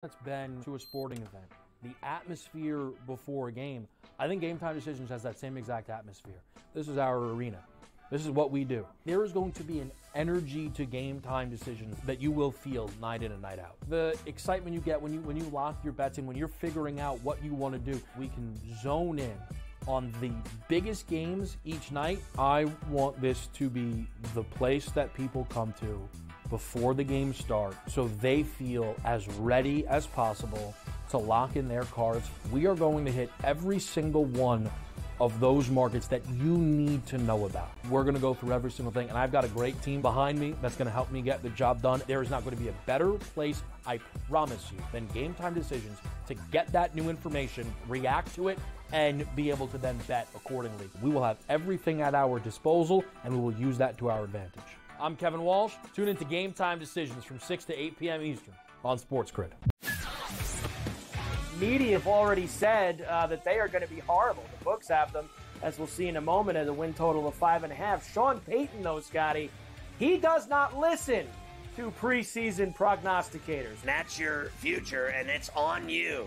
That's been to a sporting event. The atmosphere before a game, I think Game Time Decisions has that same exact atmosphere. This is our arena. This is what we do. There is going to be an energy to Game Time Decisions that you will feel night in and night out. The excitement you get when you lock your bets in, when you're figuring out what you want to do, we can zone in on the biggest games each night. I want this to be the place that people come to before the games start so they feel as ready as possible to lock in their cards. We are going to hit every single one of those markets that you need to know about. We're going to go through every single thing, and I've got a great team behind me that's going to help me get the job done. There is not going to be a better place, I promise you, than Game Time Decisions to get that new information, react to it, and be able to then bet accordingly. We will have everything at our disposal, and we will use that to our advantage. I'm Kevin Walsh. Tune into Game Time Decisions from 6 to 8 p.m. Eastern on SportsGrid. Media have already said that they are going to be horrible. The books have them, as we'll see in a moment, at a win total of 5.5. Sean Payton, though, Scotty, he does not listen to preseason prognosticators. That's your future, and it's on you.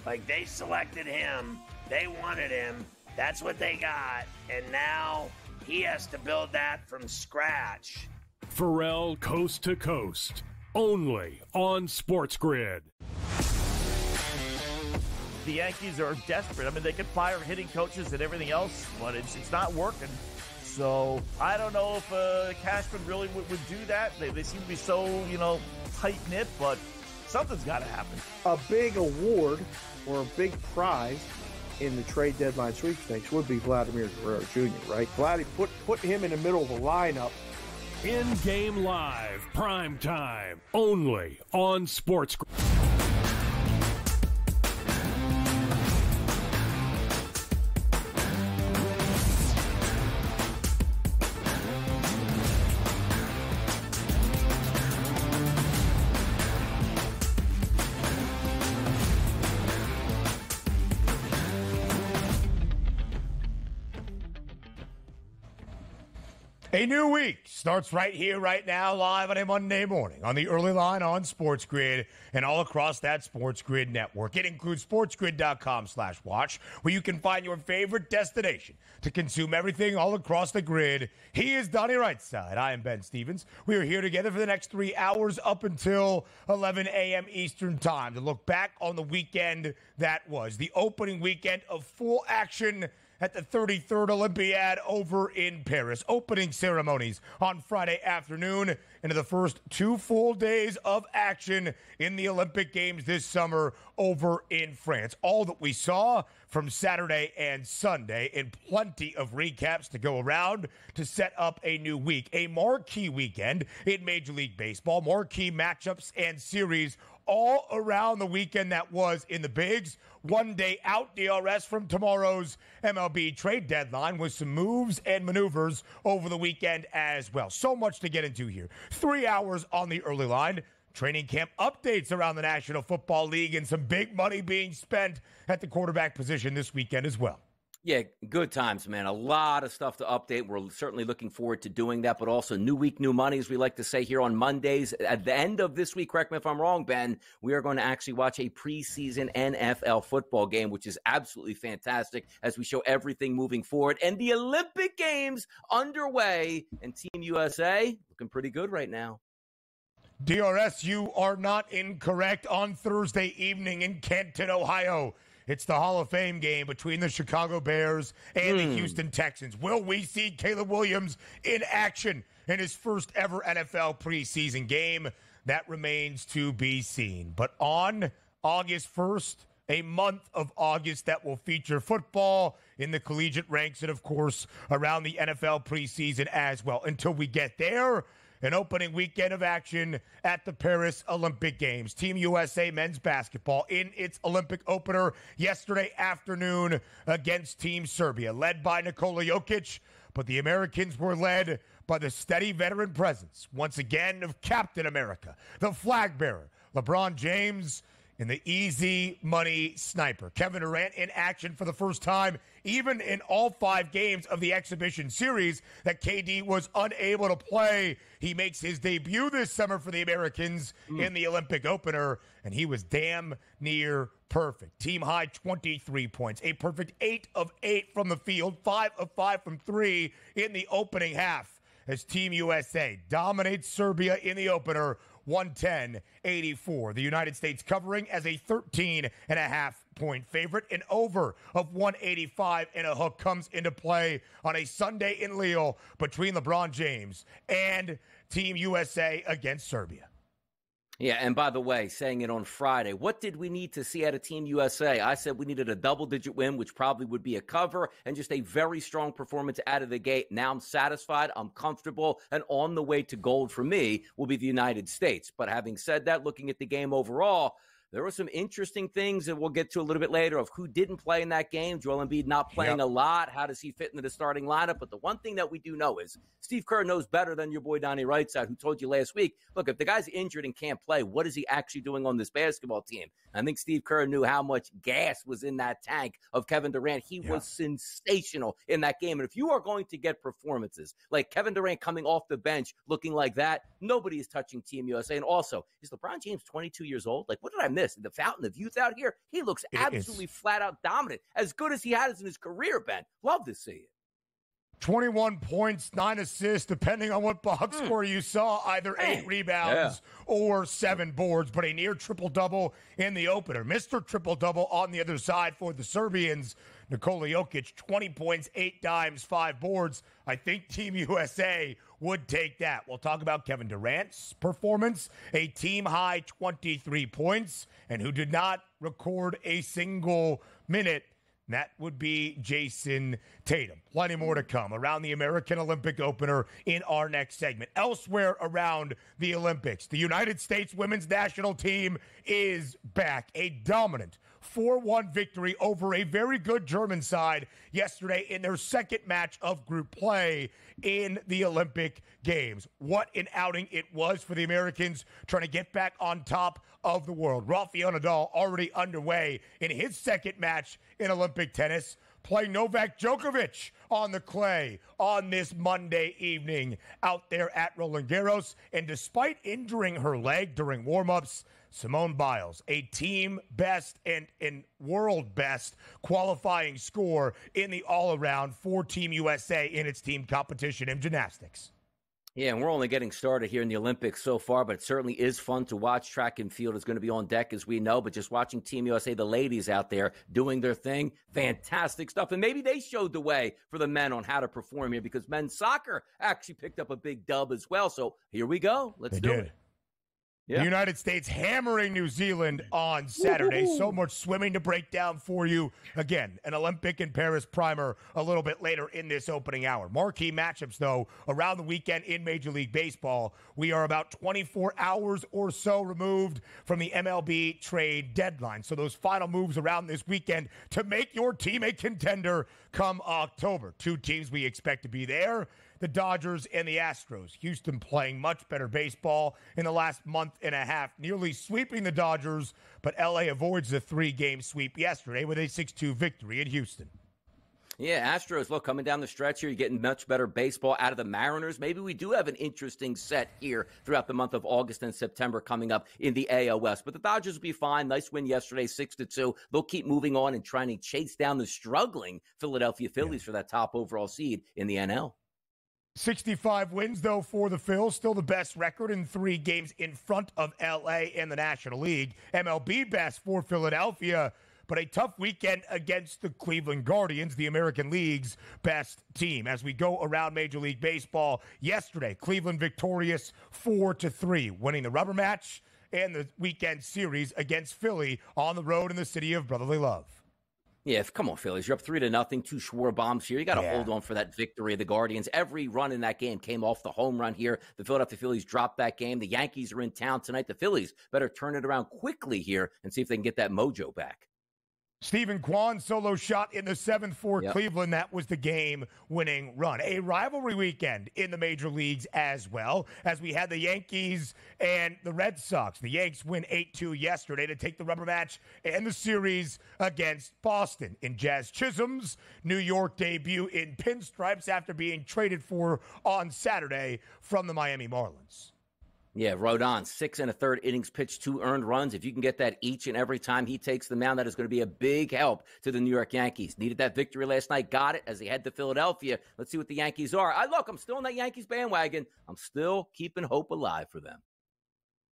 Like, they selected him. They wanted him. That's what they got. And now he has to build that from scratch. Pharrell Coast to Coast, only on SportsGrid. The Yankees are desperate. I mean, they could fire hitting coaches and everything else, but it's not working. So I don't know if Cashman really would do that. They seem to be so, tight-knit, but something's got to happen. A big award or a big prize in the trade deadline sweepstakes would be Vladimir Guerrero Jr., right? Vladdy, put him in the middle of the lineup. In-game live, prime time, only on SportsGrid. A new week starts right here, right now, live on a Monday morning on the early line on SportsGrid and all across that SportsGrid network. It includes sportsgrid.com/watch, where you can find your favorite destination to consume everything all across the grid. He is Donnie Rightside. I am Ben Stevens. We are here together for the next 3 hours up until 11 a.m. Eastern time to look back on the weekend that was the opening weekend of full action at the 33rd Olympiad over in Paris. Opening ceremonies on Friday afternoon into the first 2 full days of action in the Olympic Games this summer over in France. All that we saw from Saturday and Sunday, and plenty of recaps to go around to set up a new week. A marquee weekend in Major League Baseball, marquee matchups and series all around the weekend that was in the bigs. 1 day out, DRS from tomorrow's MLB trade deadline with some moves and maneuvers over the weekend as well. So much to get into here. 3 hours on the early line. Training camp updates around the National Football League and some big money being spent at the quarterback position this weekend as well. Yeah, good times, man. A lot of stuff to update. We're certainly looking forward to doing that, but also new week, new money, as we like to say here on Mondays. At the end of this week, correct me if I'm wrong, Ben, we are going to actually watch a preseason NFL football game, which is absolutely fantastic as we show everything moving forward. And the Olympic Games underway, and Team USA looking pretty good right now. DRS, you are not incorrect. On Thursday evening in Canton, Ohio, it's the Hall of Fame game between the Chicago Bears and the Houston Texans. Will we see Caleb Williams in action in his first ever NFL preseason game? That remains to be seen. But on August 1st, a month of August that will feature football in the collegiate ranks and, of course, around the NFL preseason as well. Until we get there, an opening weekend of action at the Paris Olympic Games. Team USA men's basketball in its Olympic opener yesterday afternoon against Team Serbia, led by Nikola Jokic, but the Americans were led by the steady veteran presence, once again, of Captain America, the flag bearer, LeBron James, and the easy money sniper. Kevin Durant in action for the first time, even in all 5 games of the exhibition series that KD was unable to play. He makes his debut this summer for the Americans in the Olympic opener, and he was damn near perfect. Team high 23 points, a perfect 8 of 8 from the field, 5 of 5 from 3 in the opening half as Team USA dominates Serbia in the opener 110-84. The United States covering as a 13.5-point favorite. An over of 185 and a hook comes into play on a Sunday in Lille between LeBron James and Team USA against Serbia. Yeah, and by the way, saying it on Friday, what did we need to see out of Team USA? I said we needed a double-digit win, which probably would be a cover, and just a very strong performance out of the gate. Now I'm satisfied, I'm comfortable, and on the way to gold for me will be the United States. But having said that, looking at the game overall, there were some interesting things that we'll get to a little bit later of who didn't play in that game. Joel Embiid not playing a lot. How does he fit into the starting lineup? But the one thing that we do know is Steve Kerr knows better than your boy Donnie Wrightside, who told you last week, look, if the guy's injured and can't play, what is he actually doing on this basketball team? I think Steve Kerr knew how much gas was in that tank of Kevin Durant. He was sensational in that game. And if you are going to get performances like Kevin Durant coming off the bench looking like that, nobody is touching Team USA. And also, is LeBron James 22 years old? Like, what did I miss? The fountain of youth out here, he looks absolutely flat out dominant, as good as he has in his career, Ben. Love to see it. 21 points, 9 assists, depending on what box score you saw, either 8 rebounds or 7 boards, but a near triple-double in the opener. Mr. Triple-double on the other side for the Serbians, Nikola Jokic, 20 points, 8 dimes, 5 boards. I think Team USA would take that. We'll talk about Kevin Durant's performance, a team-high 23 points, and who did not record a single minute. That would be Jason Tatum. Plenty more to come around the American Olympic opener in our next segment. Elsewhere around the Olympics, the United States women's national team is back. A dominant 4-1 victory over a very good German side yesterday in their second match of group play in the Olympic Games. What an outing it was for the Americans trying to get back on top of the world. Rafael Nadal already underway in his second match in Olympic tennis, playing Novak Djokovic on the clay on this Monday evening out there at Roland Garros. And despite injuring her leg during warm-ups, Simone Biles, a team best and world best qualifying score in the all-around for Team USA in its team competition in gymnastics. Yeah, and we're only getting started here in the Olympics so far, but it certainly is fun to watch. Track and field is going to be on deck, as we know, but just watching Team USA, the ladies out there doing their thing, fantastic stuff. And maybe they showed the way for the men on how to perform here, because men's soccer actually picked up a big dub as well. So here we go. Let's do it. Yeah. The United States hammering New Zealand on Saturday. So much swimming to break down for you. Again, an Olympic in Paris primer a little bit later in this opening hour. Marquee matchups, though, around the weekend in Major League Baseball. We are about 24 hours or so removed from the MLB trade deadline. So those final moves around this weekend to make your team a contender come October. 2 teams we expect to be there. The Dodgers and the Astros. Houston playing much better baseball in the last month and a half, nearly sweeping the Dodgers, but LA avoids the 3-game sweep yesterday with a 6-2 victory in Houston. Yeah, Astros, look, coming down the stretch here, you're getting much better baseball out of the Mariners. Maybe we do have an interesting set here throughout the month of August and September coming up in the AL West. But the Dodgers will be fine. Nice win yesterday, 6-2. They'll keep moving on and trying to chase down the struggling Philadelphia Phillies for that top overall seed in the NL. 65 wins, though, for the Phils. Still the best record in 3 games in front of L.A. in the National League. MLB best for Philadelphia, but a tough weekend against the Cleveland Guardians, the American League's best team. As we go around Major League Baseball, yesterday, Cleveland victorious 4-3, winning the rubber match and the weekend series against Philly on the road in the city of brotherly love. Yeah, come on, Phillies. You're up 3-0. 2 Schwarber bombs here. You got to hold on for that victory of the Guardians. Every run in that game came off the home run here. The Philadelphia Phillies dropped that game. The Yankees are in town tonight. The Phillies better turn it around quickly here and see if they can get that mojo back. Stephen Kwan solo shot in the 7th for Cleveland. That was the game-winning run. A rivalry weekend in the major leagues as well, as we had the Yankees and the Red Sox. The Yanks win 8-2 yesterday to take the rubber match and the series against Boston. In Jazz Chisholm's New York debut in pinstripes after being traded for on Saturday from the Miami Marlins. Yeah, Rodon, 6 1/3 innings pitched, 2 earned runs. If you can get that each and every time he takes the mound, that is going to be a big help to the New York Yankees. Needed that victory last night, got it as they head to Philadelphia. Let's see what the Yankees are. I'm still on that Yankees bandwagon. I'm still keeping hope alive for them.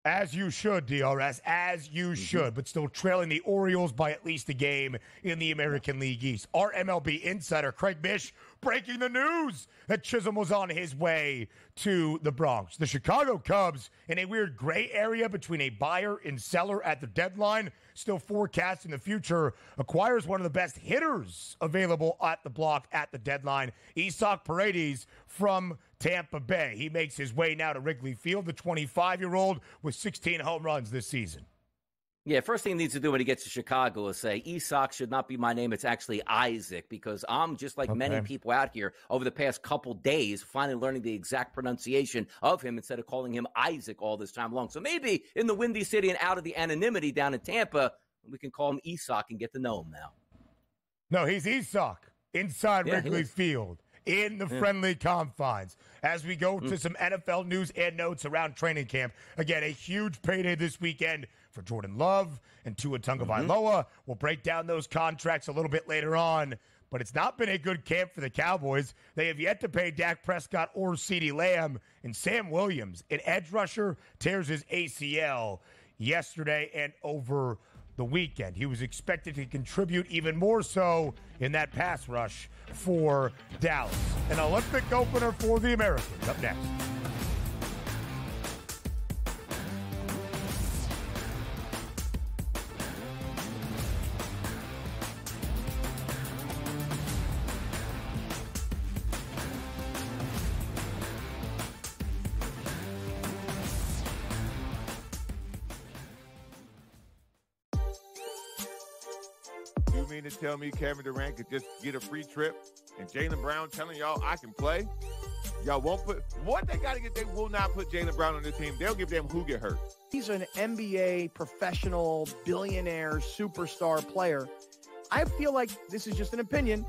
As you should, DRS, as you should, but still trailing the Orioles by at least a game in the American League East. Our MLB insider, Craig Mish, breaking the news that Chisholm was on his way to the Bronx. The Chicago Cubs, in a weird gray area between a buyer and seller at the deadline, still forecasting the future, acquires one of the best hitters available at the block at the deadline, Isaac Paredes from Tampa Bay. He makes his way now to Wrigley Field, the 25-year-old with 16 home runs this season. Yeah, first thing he needs to do when he gets to Chicago is say, Isak should not be my name. It's actually Isaac, because I'm just like many people out here over the past couple days finally learning the exact pronunciation of him instead of calling him Isaac all this time long. So maybe in the Windy City and out of the anonymity down in Tampa, we can call him Isak and get to know him now. No, he's Isak inside Wrigley Field in the friendly confines. As we go to some NFL news and notes around training camp, again, a huge payday this weekend for Jordan Love and Tua Tagovailoa. We'll break down those contracts a little bit later on, but it's not been a good camp for the Cowboys. They have yet to pay Dak Prescott or CeeDee Lamb, and Sam Williams, an edge rusher, tears his ACL yesterday and over the weekend. He was expected to contribute even more so in that pass rush for Dallas. An Olympic opener for the Americans. Up next. You mean to tell me Kevin Durant could just get a free trip and Jaylen Brown telling y'all I can play? Y'all won't put what they got to get. They will not put Jaylen Brown on the team. They'll give them who get hurt. He's an NBA professional, billionaire, superstar player. I feel like this is just an opinion.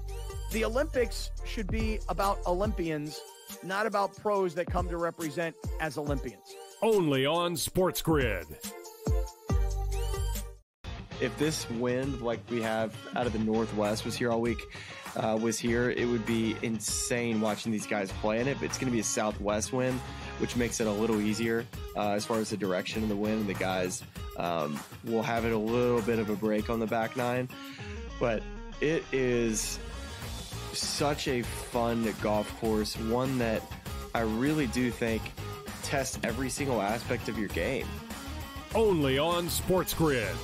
The Olympics should be about Olympians, not about pros that come to represent as Olympians. Only on SportsGrid. If this wind, like we have out of the Northwest, was here all week, it would be insane watching these guys play in it. But it's going to be a southwest wind, which makes it a little easier as far as the direction of the wind. The guys will have it a little bit of a break on the back nine. But it is such a fun golf course, one that I really do think tests every single aspect of your game. Only on SportsGrid.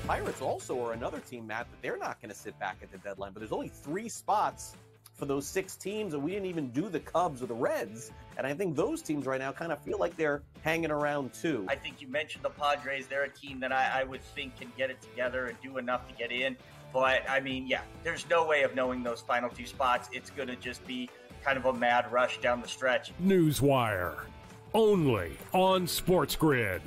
Pirates also are another team, Matt, that they're not going to sit back at the deadline. But there's only 3 spots for those 6 teams, and we didn't even do the Cubs or the Reds. And I think those teams right now kind of feel like they're hanging around too. I think you mentioned the Padres. They're a team that I would think can get it together and do enough to get in. But, I mean, yeah, there's no way of knowing those final 2 spots. It's going to just be kind of a mad rush down the stretch. Newswire. Only on SportsGrid.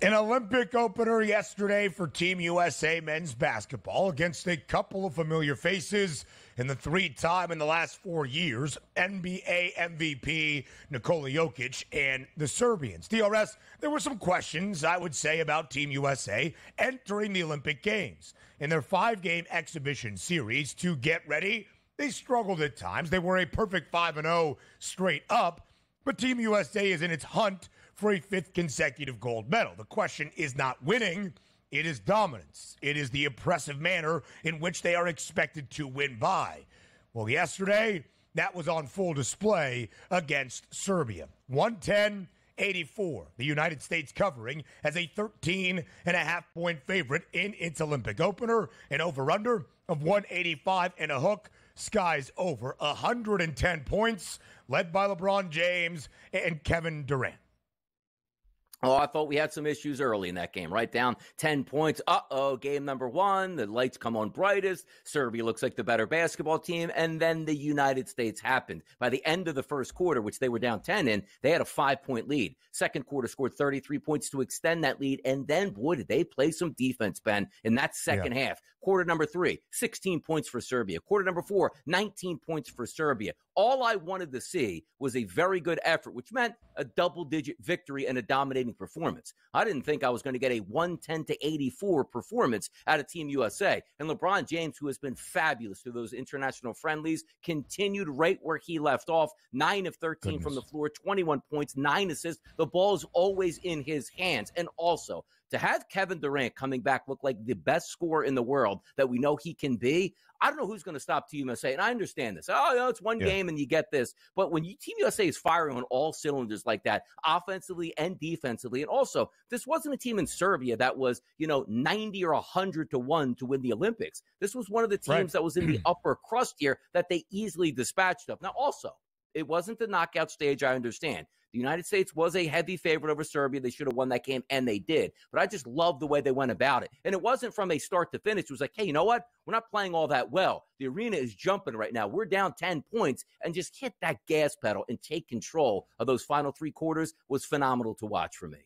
An Olympic opener yesterday for Team USA men's basketball against a couple of familiar faces in the three-time in the last 4 years, NBA MVP Nikola Jokic and the Serbians. DRS, there were some questions, I would say, about Team USA entering the Olympic Games. In their 5-game exhibition series to get ready, they struggled at times. They were a perfect 5-0 straight up, but Team USA is in its hunt for a 5th consecutive gold medal. The question is not winning, it is dominance. It is the impressive manner in which they are expected to win by. Well, yesterday, that was on full display against Serbia. 110-84. The United States covering as a 13.5-point favorite in its Olympic opener. An over-under of 185 and a hook. Skies over 110 points, led by LeBron James and Kevin Durant. Oh, I thought we had some issues early in that game, right? Down 10 points. Game number 1. The lights come on brightest. Serbia looks like the better basketball team. And then the United States happened. By the end of the first quarter, which they were down 10 in, they had a 5-point lead. Second quarter scored 33 points to extend that lead. And then, boy, did they play some defense, Ben, in that second half. Quarter number 3, 16 points for Serbia. Quarter number 4, 19 points for Serbia. All I wanted to see was a very good effort, which meant a double-digit victory and a dominating performance. I didn't think I was going to get a 110-84 performance out of Team USA. And LeBron James, who has been fabulous through those international friendlies, continued right where he left off. 9 of 13 from the floor, 21 points, 9 assists. The ball is always in his hands. And also, to have Kevin Durant coming back look like the best scorer in the world that we know he can be, I don't know who's going to stop Team USA. And I understand this. It's one game and you get this. But when Team USA is firing on all cylinders like that, offensively and defensively, and also, this wasn't a team in Serbia that was, 90 or 100 to 1 to win the Olympics. This was one of the teams that was in the upper crust here that they easily dispatched of. Now, also, it wasn't the knockout stage, I understand. The United States was a heavy favorite over Serbia. They should have won that game, and they did. But I just love the way they went about it. And it wasn't from a start to finish. It was like, hey, you know what? We're not playing all that well. The arena is jumping right now. We're down 10 points, and just hit that gas pedal and take control of those final 3 quarters was phenomenal to watch for me.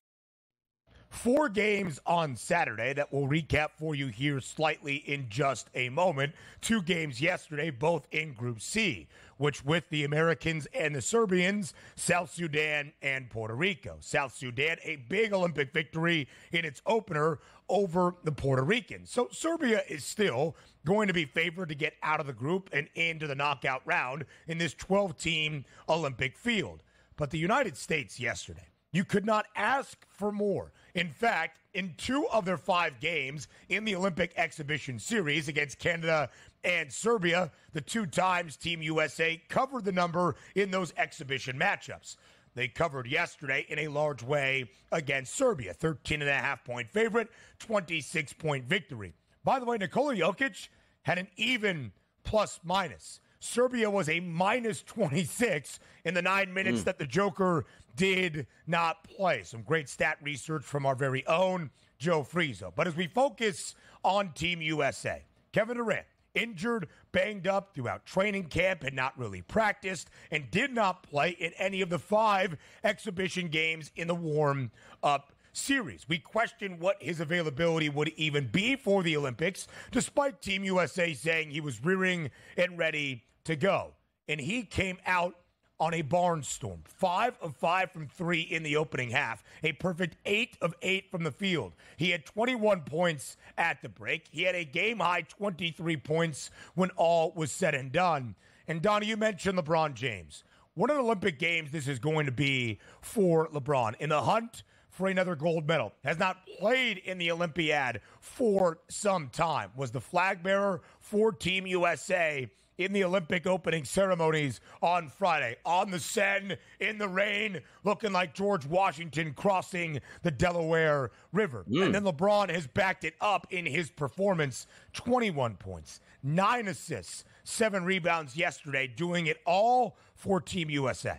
4 games on Saturday that we'll recap for you here slightly in just a moment. 2 games yesterday, both in Group C, which with the Americans and the Serbians, South Sudan and Puerto Rico. South Sudan, a big Olympic victory in its opener over the Puerto Ricans. So Serbia is still going to be favored to get out of the group and into the knockout round in this 12-team Olympic field. But the United States yesterday, you could not ask for more. In fact, in 2 of their 5 games in the Olympic exhibition series against Canada and Serbia, the 2 times Team USA covered the number in those exhibition matchups. They covered yesterday in a large way against Serbia. 13.5-point favorite, 26-point victory. By the way, Nikola Jokic had an even plus-minus. Serbia was a minus 26 in the 9 minutes that the Joker did not play. Some great stat research from our very own Joe Frizo. But as we focus on Team USA, Kevin Durant, injured, banged up throughout training camp, had not really practiced, and did not play in any of the 5 exhibition games in the warm-up series. We questioned what his availability would even be for the Olympics, despite Team USA saying he was rearing and ready to go. And he came out on a barnstorm. 5 of 5 from 3 in the opening half. A perfect 8 of 8 from the field. He had 21 points at the break. He had a game-high 23 points when all was said and done. And, Donnie, you mentioned LeBron James. What an Olympic Games this is going to be for LeBron. In the hunt for another gold medal. Has not played in the Olympiad for some time. Was the flag bearer for Team USA in the Olympic opening ceremonies on Friday. On the Seine, in the rain, looking like George Washington crossing the Delaware River. And then LeBron has backed it up in his performance. 21 points, 9 assists, 7 rebounds yesterday, doing it all for Team USA.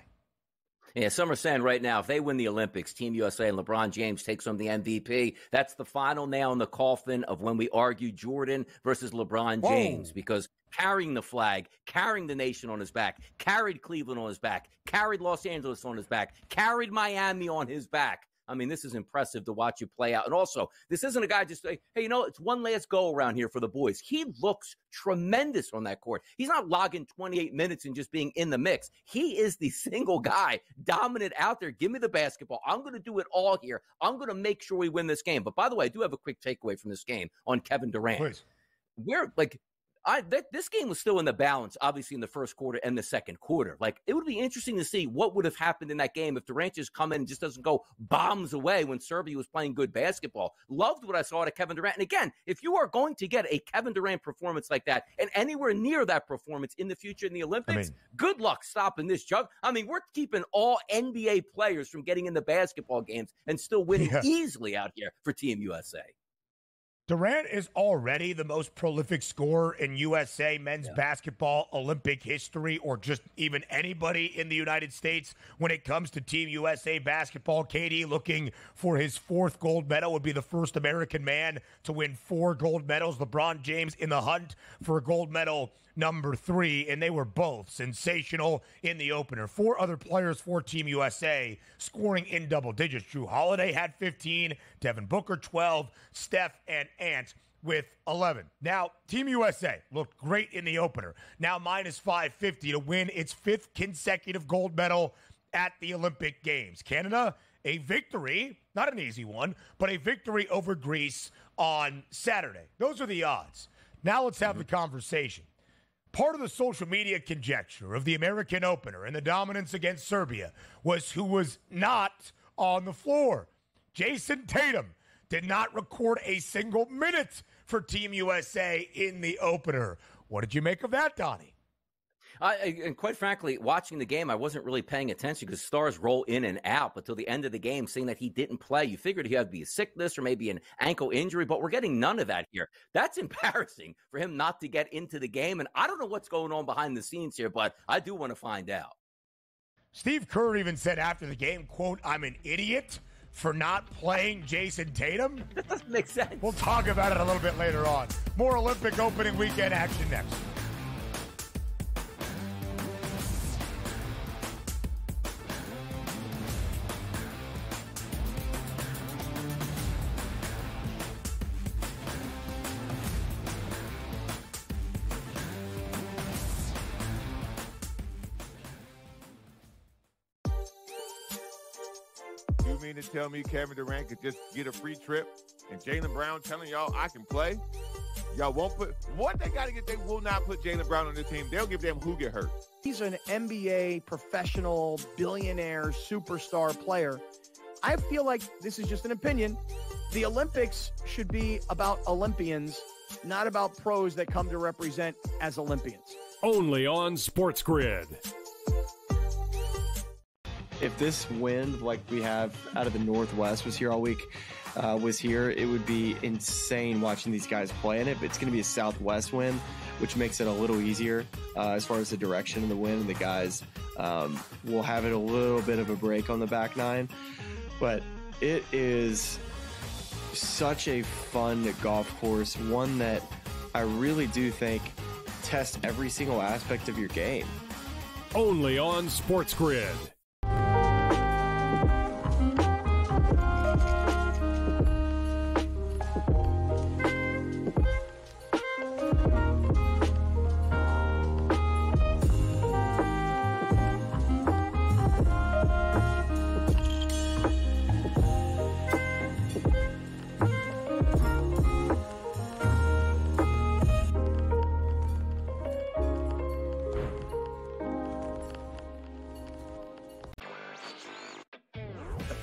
Yeah, some are saying right now, if they win the Olympics, Team USA and LeBron James takes home the MVP. That's the final nail in the coffin of when we argue Jordan versus LeBron James, because carrying the flag, carrying the nation on his back, carried Cleveland on his back, carried Los Angeles on his back, carried Miami on his back. I mean, this is impressive to watch you play out. And also, this isn't a guy just say, hey, it's one last go around here for the boys. He looks tremendous on that court. He's not logging 28 minutes and just being in the mix. He is the single guy dominant out there. Give me the basketball. I'm going to do it all here. I'm going to make sure we win this game. But by the way, I do have a quick takeaway from this game on Kevin Durant. Please. This game was still in the balance, obviously, in the first quarter and the second quarter. Like, it would be interesting to see what would have happened in that game if Durant just come in and just doesn't go bombs away when Serbia was playing good basketball. Loved what I saw out of Kevin Durant. And again, if you are going to get a Kevin Durant performance like that and anywhere near that performance in the future in the Olympics, good luck stopping this jug. I mean, we're keeping all NBA players from getting into basketball games and still winning easily out here for Team USA. Durant is already the most prolific scorer in USA men's basketball Olympic history, or just even anybody in the United States when it comes to Team USA basketball. KD looking for his 4th gold medal, would be the first American man to win 4 gold medals. LeBron James in the hunt for gold medal number 3, and they were both sensational in the opener. 4 other players for Team USA scoring in double digits. Jrue Holiday had 15, Devin Booker 12, Steph and Ant with 11. Now, Team USA looked great in the opener. Now minus 550 to win its 5th consecutive gold medal at the Olympic Games. Canada, a victory, not an easy one, but a victory over Greece on Saturday. Those are the odds. Now let's have the conversation. Part of the social media conjecture of the American opener and the dominance against Serbia was who was not on the floor. Jason Tatum did not record a single minute for Team USA in the opener. What did you make of that, Donnie? And quite frankly, watching the game, I wasn't really paying attention because stars roll in and out. But till the end of the game, seeing that he didn't play, you figured he had to be a sickness or maybe an ankle injury, but we're getting none of that here. That's embarrassing for him not to get into the game. And I don't know what's going on behind the scenes here, but I do want to find out. Steve Kerr even said after the game, quote, "I'm an idiot for not playing Jason Tatum." That doesn't make sense. We'll talk about it a little bit later on. More Olympic opening weekend action next. You mean to tell me Kevin Durant could just get a free trip and Jaylen Brown telling y'all I can play? Y'all won't put what they got to get. They will not put Jaylen Brown on the team. They'll give them who get hurt. He's an NBA professional, billionaire, superstar player. I feel like this is just an opinion. The Olympics should be about Olympians, not about pros that come to represent as Olympians. Only on SportsGrid. If this wind like we have out of the Northwest was here all week, it would be insane watching these guys play in it. But it's going to be a southwest wind, which makes it a little easier as far as the direction of the wind. And the guys will have it a little bit of a break on the back nine. But it is such a fun golf course, one that I really do think tests every single aspect of your game. Only on SportsGrid.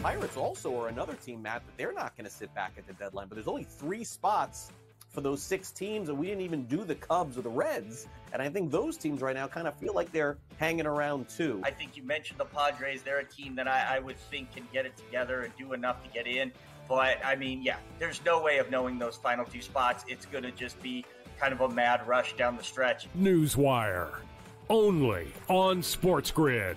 Pirates also are another team, Matt, that they're not going to sit back at the deadline. But there's only 3 spots for those 6 teams, and we didn't even do the Cubs or the Reds. And I think those teams right now kind of feel like they're hanging around too. I think you mentioned the Padres. They're a team that I would think can get it together and do enough to get in. But, I mean, yeah, there's no way of knowing those final 2 spots. It's going to just be kind of a mad rush down the stretch. Newswire. Only on SportsGrid.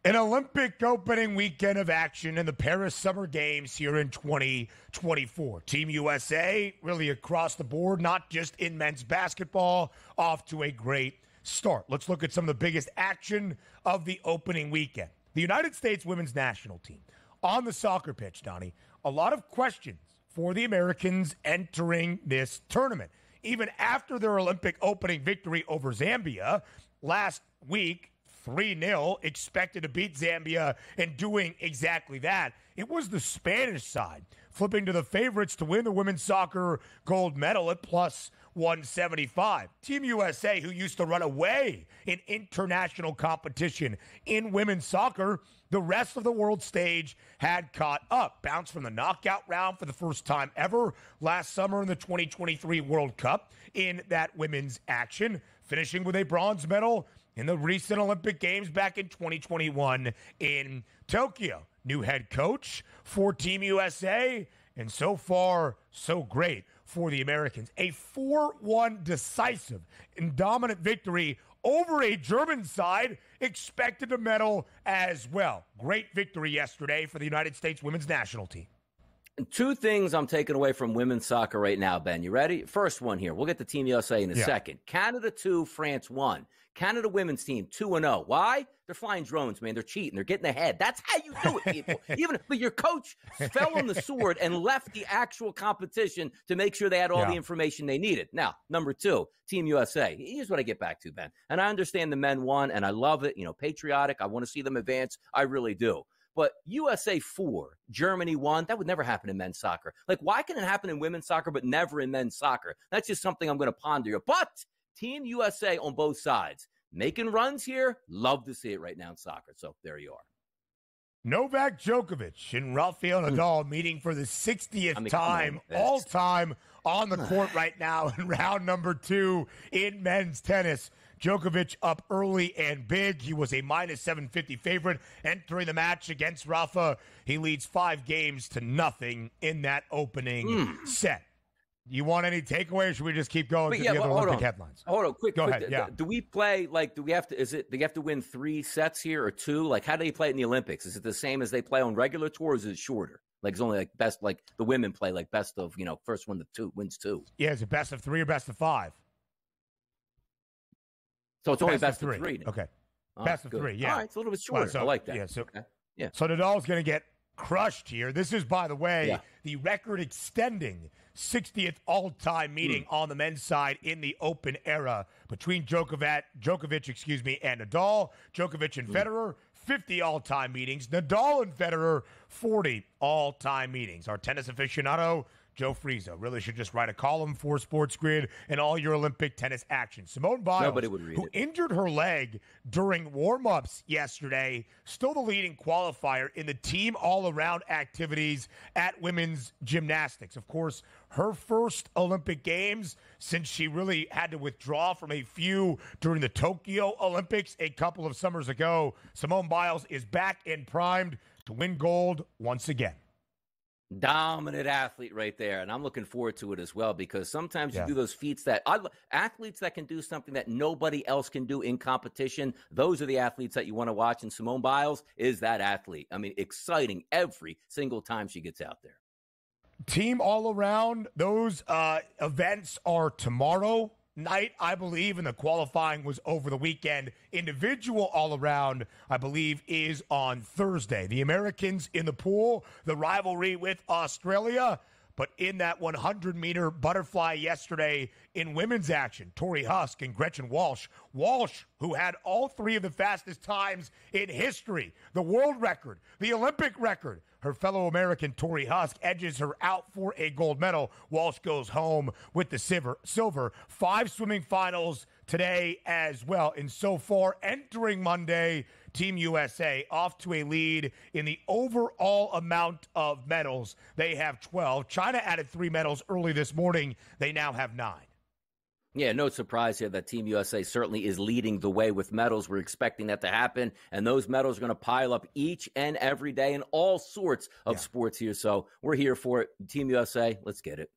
An Olympic opening weekend of action in the Paris Summer Games here in 2024. Team USA really across the board, not just in men's basketball, off to a great start. Let's look at some of the biggest action of the opening weekend. The United States women's national team on the soccer pitch, Donnie. A lot of questions for the Americans entering this tournament. Even after their Olympic opening victory over Zambia last week, 3-0, expected to beat Zambia and doing exactly that. It was the Spanish side flipping to the favorites to win the women's soccer gold medal at plus 175. Team USA, who used to run away in international competition in women's soccer, the rest of the world stage had caught up. Bounced from the knockout round for the first time ever last summer in the 2023 World Cup in that women's action, finishing with a bronze medal in the recent Olympic Games back in 2021 in Tokyo. New head coach for Team USA, and so far, so great for the Americans. A 4-1 decisive and dominant victory over a German side expected to medal as well. Great victory yesterday for the United States women's national team. Two things I'm taking away from women's soccer right now, Ben. You ready? First one here. We'll get to Team USA in a second. Canada 2, France 1. Canada women's team 2-0. Why? They're flying drones, man. They're cheating. They're getting ahead. That's how you do it, people. But your coach fell on the sword and left the actual competition to make sure they had all the information they needed. Now, number 2, Team USA. Here's what I get back to, Ben. And I understand the men won, and I love it. You know, patriotic. I want to see them advance. I really do. But USA 4, Germany 1, that would never happen in men's soccer. Like, why can it happen in women's soccer but never in men's soccer? That's just something I'm going to ponder here. But Team USA on both sides, making runs here. Love to see it right now in soccer. So there you are. Novak Djokovic and Rafael Nadal meeting for the 60th time all-time on the court right now in round number 2 in men's tennis. Djokovic up early and big. He was a minus 750 favorite entering the match against Rafa. He leads 5-0 in that opening set. You want any takeaway, or should we just keep going to the other Olympic headlines? Hold on, quick. Go ahead. Do we play, like, do you have to win 3 sets here or 2? Like, how do you play it in the Olympics? Is it the same as they play on regular tour, or is it shorter? Like, it's only like best, like the women play like best of, first one to 2 wins 2. Yeah, is it best of 3 or best of 5? So it's only best of 3. Okay. Best of 3, yeah. All right, it's a little bit shorter. I like that. Yeah, so Nadal's going to get crushed here. This is, by the way, the record-extending 60th all-time meeting on the men's side in the Open era between Djokovic, and Nadal. Djokovic and Federer, 50 all-time meetings. Nadal and Federer, 40 all-time meetings. Our tennis aficionado, Joe Frieza, really should just write a column for SportsGrid and all your Olympic tennis action. Simone Biles, who injured her leg during warm-ups yesterday, still the leading qualifier in the team all-around activities at women's gymnastics. Of course, her first Olympic Games since she really had to withdraw from a few during the Tokyo Olympics a couple of summers ago. Simone Biles is back and primed to win gold once again. Dominant athlete right there, and I'm looking forward to it as well, because sometimes you do those feats that athletes that can do something that nobody else can do in competition. Those are the athletes that you want to watch, and Simone Biles is that athlete. I mean, exciting every single time she gets out there. Team all around, those events are tomorrow night, I believe, and the qualifying was over the weekend. Individual all-around, I believe, is on Thursday. The Americans in the pool, the rivalry with Australia, but in that 100-meter butterfly yesterday in women's action, Tori Husk and Gretchen Walsh. Walsh, who had all 3 of the fastest times in history, the world record, the Olympic record. Her fellow American Tori Husk edges her out for a gold medal. Walsh goes home with the silver. 5 swimming finals today as well. And so far, entering Monday, Team USA off to a lead in the overall amount of medals. They have 12. China added 3 medals early this morning. They now have 9. Yeah, no surprise here that Team USA certainly is leading the way with medals. We're expecting that to happen, and those medals are going to pile up each and every day in all sorts of sports here. So we're here for it. Team USA, let's get it.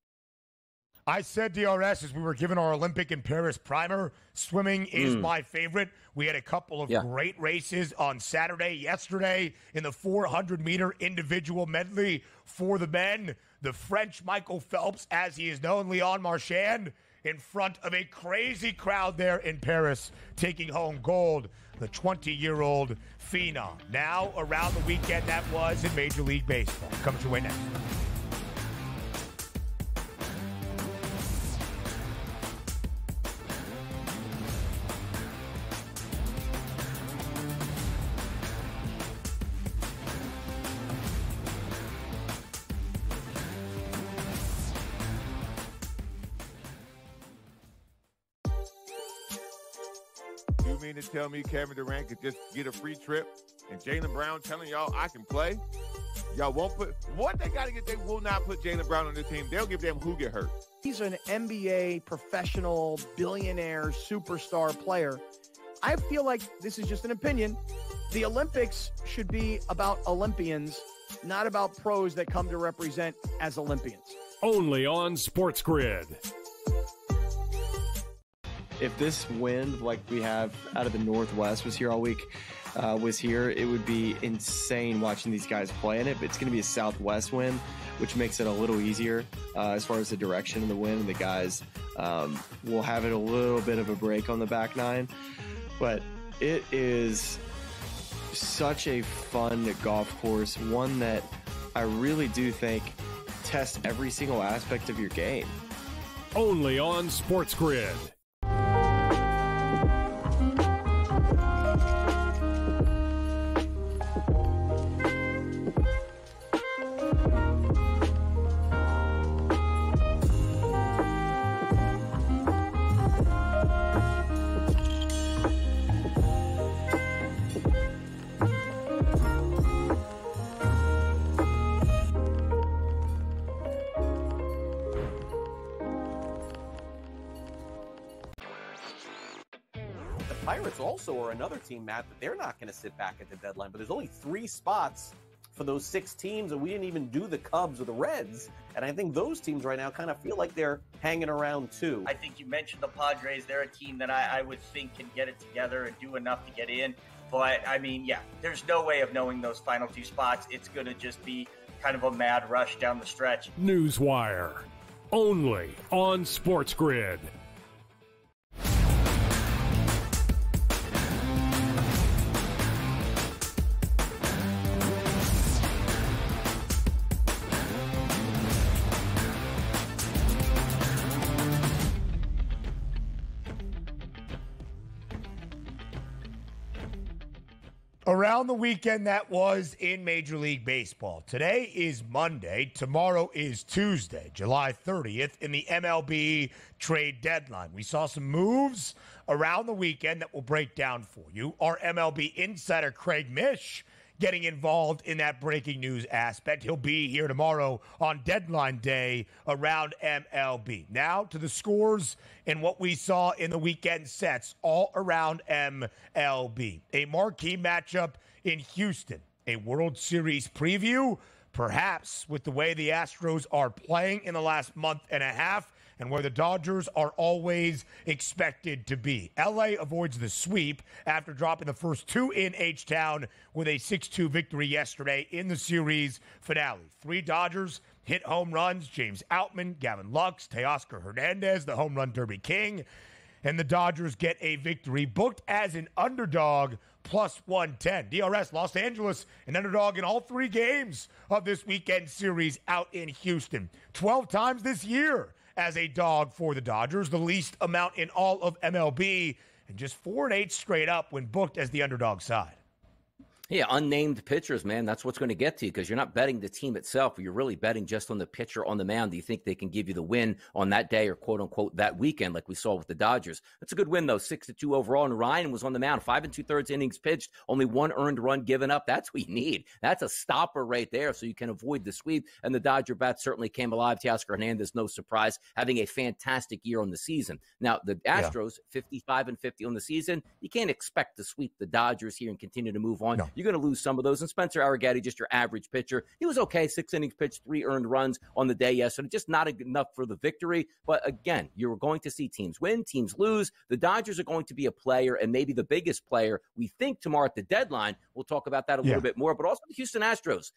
I said, DRS, as we were given our Olympic in Paris primer, swimming is my favorite. We had a couple of great races on Saturday. Yesterday, in the 400-meter individual medley for the men, the French Michael Phelps, as he is known, Leon Marchand, in front of a crazy crowd there in Paris, taking home gold, the 20-year-old phenom. Now, around the weekend that was in Major League Baseball. Comes your way next. You mean to tell me Kevin Durant could just get a free trip and Jaylen Brown telling y'all I can play? Y'all won't put what they got to get. They will not put Jaylen Brown on the team. They'll give them who get hurt. He's an NBA professional, billionaire, superstar player. I feel like this is just an opinion. The Olympics should be about Olympians, not about pros that come to represent as Olympians. Only on SportsGrid. If this wind like we have out of the Northwest was here all week, it would be insane watching these guys play in it. But it's going to be a southwest wind, which makes it a little easier as far as the direction of the wind. And the guys will have it a little bit of a break on the back nine. But it is such a fun golf course, one that I really do think tests every single aspect of your game. Only on SportsGrid. Pirates also are another team, Matt, that they're not going to sit back at the deadline. But there's only 3 spots for those 6 teams, and we didn't even do the Cubs or the Reds. And I think those teams right now kind of feel like they're hanging around too. I think you mentioned the Padres. They're a team that I would think can get it together and do enough to get in. But, I mean, yeah, there's no way of knowing those final 2 spots. It's going to just be kind of a mad rush down the stretch. Newswire. Only on SportsGrid. Around the weekend that was in Major League Baseball. Today is Monday. Tomorrow is Tuesday, July 30th, in the MLB trade deadline. We saw some moves around the weekend that we'll break down for you. Our MLB insider, Craig Mish, getting involved in that breaking news aspect. He'll be here tomorrow on deadline day around MLB. Now to the scores and what we saw in the weekend sets all around MLB. A marquee matchup in Houston, a World Series preview, perhaps with the way the Astros are playing in the last month and a half and where the Dodgers are always expected to be. LA avoids the sweep after dropping the first 2 in H-Town with a 6-2 victory yesterday in the series finale. 3 Dodgers hit home runs: James Outman, Gavin Lux, Teoscar Hernandez, the home run derby king. And the Dodgers get a victory, booked as an underdog, plus 110. DRS, Los Angeles, an underdog in all 3 games of this weekend series out in Houston. 12 times this year as a dog for the Dodgers, the least amount in all of MLB, and just 4-8 straight up when booked as the underdog side. Yeah, unnamed pitchers, man. That's what's going to get to you because you're not betting the team itself. You're really betting just on the pitcher on the mound. Do you think they can give you the win on that day or, quote, unquote, that weekend like we saw with the Dodgers? That's a good win, though, 6-2 overall. And Ryan was on the mound, 5 2/3 innings pitched, only 1 earned run given up. That's what you need. That's a stopper right there so you can avoid the sweep. And the Dodger bats certainly came alive. Teoscar Hernandez, no surprise, having a fantastic year on the season. Now, the Astros, 55-50 on the season. You can't expect to sweep the Dodgers here and continue to move on. No. You're going to lose some of those. And Spencer Arrighetti, just your average pitcher. He was okay, 6 innings pitched, 3 earned runs on the day yesterday. Just not enough for the victory. But again, you're going to see teams win, teams lose. The Dodgers are going to be a player, and maybe the biggest player, we think, tomorrow at the deadline. We'll talk about that a little bit more. But also the Houston Astros.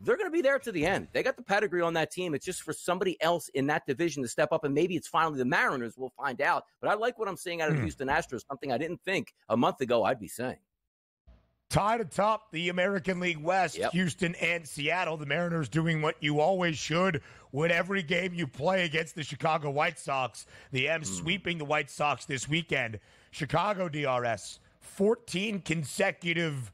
They're going to be there to the end. They got the pedigree on that team. It's just for somebody else in that division to step up, and maybe it's finally the Mariners. We'll find out. But I like what I'm seeing out of the Houston Astros, something I didn't think a month ago I'd be saying. Tied atop the American League West, Houston and Seattle. The Mariners doing what you always should. Win every game you play against the Chicago White Sox. The M's sweeping the White Sox this weekend. Chicago DRS, 14 consecutive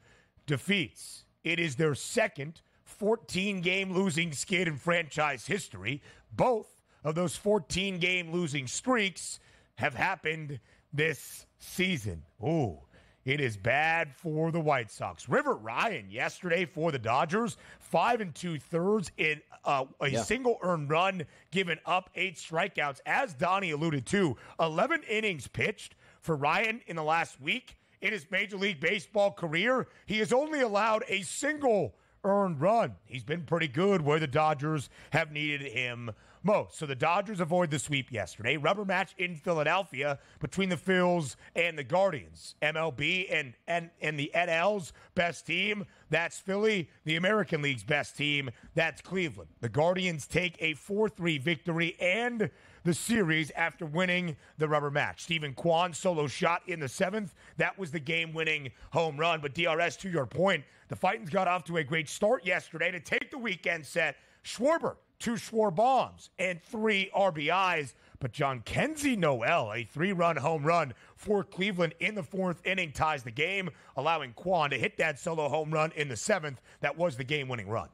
defeats. It is their second 14-game losing skid in franchise history. Both of those 14-game losing streaks have happened this season. Ooh, it is bad for the White Sox. River Ryan yesterday for the Dodgers, 5 2/3 in a single earned run, given up 8 strikeouts. As Donnie alluded to, 11 innings pitched for Ryan in the last week. In his Major League Baseball career, he has only allowed a single earned run. He's been pretty good where the Dodgers have needed him most. So the Dodgers avoid the sweep yesterday. Rubber match in Philadelphia between the Phils and the Guardians. MLB and the NL's best team, that's Philly. The American League's best team, that's Cleveland. The Guardians take a 4-3 victory and the series after winning the rubber match. Stephen Kwan solo shot in the 7th. That was the game-winning home run. But DRS, to your point, the Fightins got off to a great start yesterday to take the weekend set. Schwarber, 2 Schwar bombs and 3 RBIs. But John Kenzie Noel, a 3-run home run for Cleveland in the 4th inning, ties the game, allowing Kwan to hit that solo home run in the 7th. That was the game-winning run.